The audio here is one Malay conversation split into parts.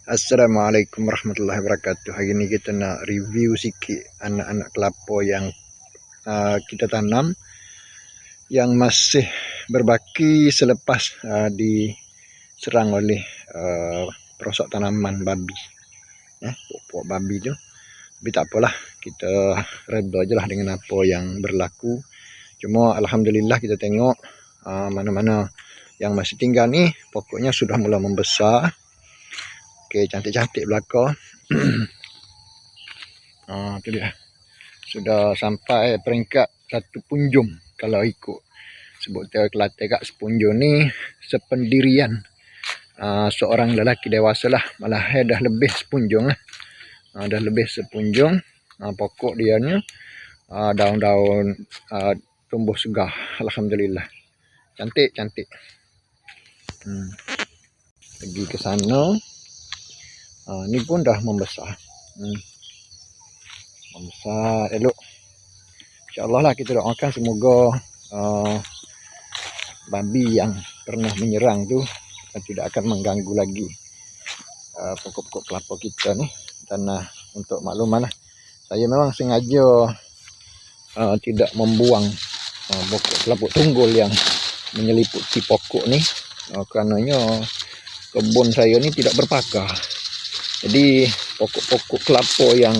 Assalamualaikum warahmatullahi wabarakatuh. Hari ni kita nak review sikit anak-anak kelapa yang kita tanam yang masih berbaki selepas diserang oleh perosok tanaman babi. Pokok babi tu. Tapi tak apalah, kita reda je lah dengan apa yang berlaku. Cuma alhamdulillah kita tengok mana-mana yang masih tinggal ni pokoknya sudah mula membesar. Okey, cantik-cantik belakang. Tu dia. Sudah sampai peringkat 1 punjung kalau ikut sebut Kelantan kat sepunjung ni sependirian seorang lelaki dewasa lah, malah dah lebih sepunjung lah. Dah lebih sepunjung. Pokok dia ni daun-daun tumbuh segar, alhamdulillah. Cantik-cantik. Pergi ke sana. Ni pun dah membesar. Membesar elok. InsyaAllah lah kita doakan semoga babi yang pernah menyerang tu tidak akan mengganggu lagi pokok-pokok kelapa kita ni. Dan untuk makluman lah, saya memang sengaja tidak membuang pokok kelapa tunggul yang menyeliputi pokok ni, kerananya kebun saya ni tidak berpagar. Jadi pokok-pokok kelapa yang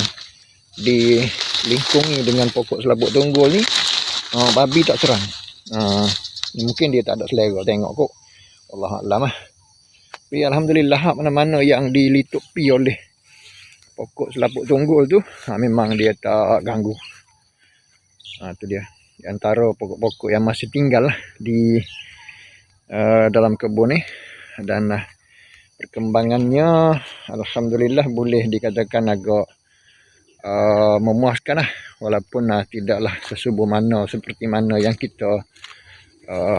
dilingkungi dengan pokok selaput tunggul ni babi tak serang. Mungkin dia tak ada selera tengok kok, Allah Alam lah. Tapi alhamdulillah mana-mana yang dilitupi oleh pokok selaput tunggul tu memang dia tak ganggu. Tu dia, di antara pokok-pokok yang masih tinggal lah di dalam kebun ni. Dan perkembangannya alhamdulillah boleh dikatakan agak memuaskan lah, walaupun tidaklah sesubur mana seperti mana yang kita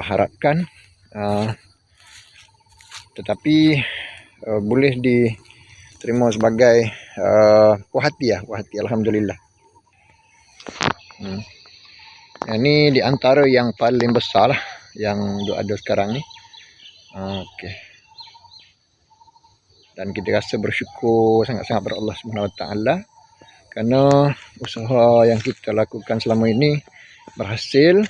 harapkan, tetapi boleh diterima sebagai puas hati alhamdulillah. Ini di antara yang paling besar lah yang ada sekarang ni. Okey. Dan kita rasa bersyukur sangat-sangat pada Allah Subhanahu Wa Taala kerana usaha yang kita lakukan selama ini berhasil.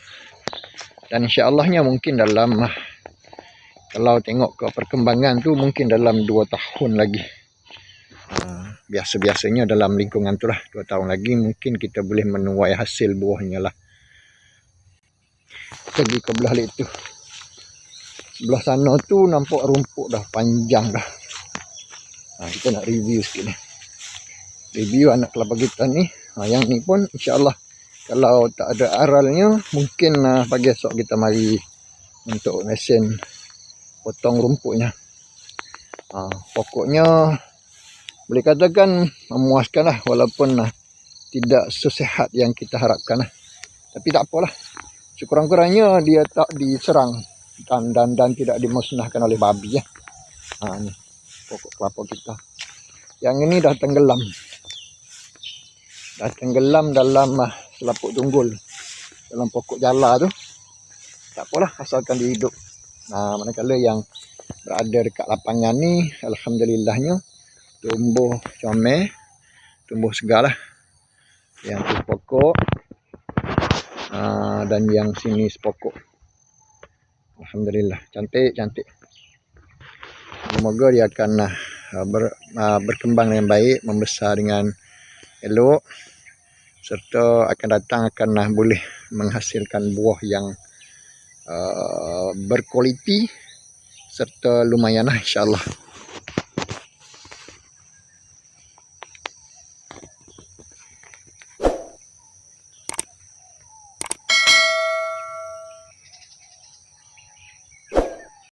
Dan insya-Allahnya mungkin dalam, kalau tengok ke perkembangan tu, mungkin dalam 2 tahun lagi. Biasa-biasanya dalam lingkungan tu lah, 2 tahun lagi mungkin kita boleh menuai hasil buahnya lah. Pergi ke belah itu. Sebelah sana tu nampak rumput dah panjang dah. Kita nak review sikit ni. Review anak kelapa kita ni. Yang ni pun insya-Allah kalau tak ada aralnya, mungkin pagi esok kita mari untuk mesin potong rumputnya. Pokoknya boleh katakan memuaskan lah, walaupun tidak sesehat yang kita harapkan lah. Tapi tak apalah, sekurang-kurangnya dia tak diserang dan tidak dimusnahkan oleh babi ya. Ni pokok kelapa kita. Yang ini dah tenggelam. Dah tenggelam dalam selaput tunggul, dalam pokok jala tu. Tak apalah, asalkan dia hidup. Manakala yang berada dekat lapangan ni, alhamdulillahnya tumbuh comel, tumbuh segar lah. Yang tu pokok dan yang sini sepokok. Alhamdulillah, cantik-cantik. Semoga dia akan berkembang dengan baik, membesar dengan elok, serta akan datang akan boleh menghasilkan buah yang berkualiti serta lumayan lah insya-Allah.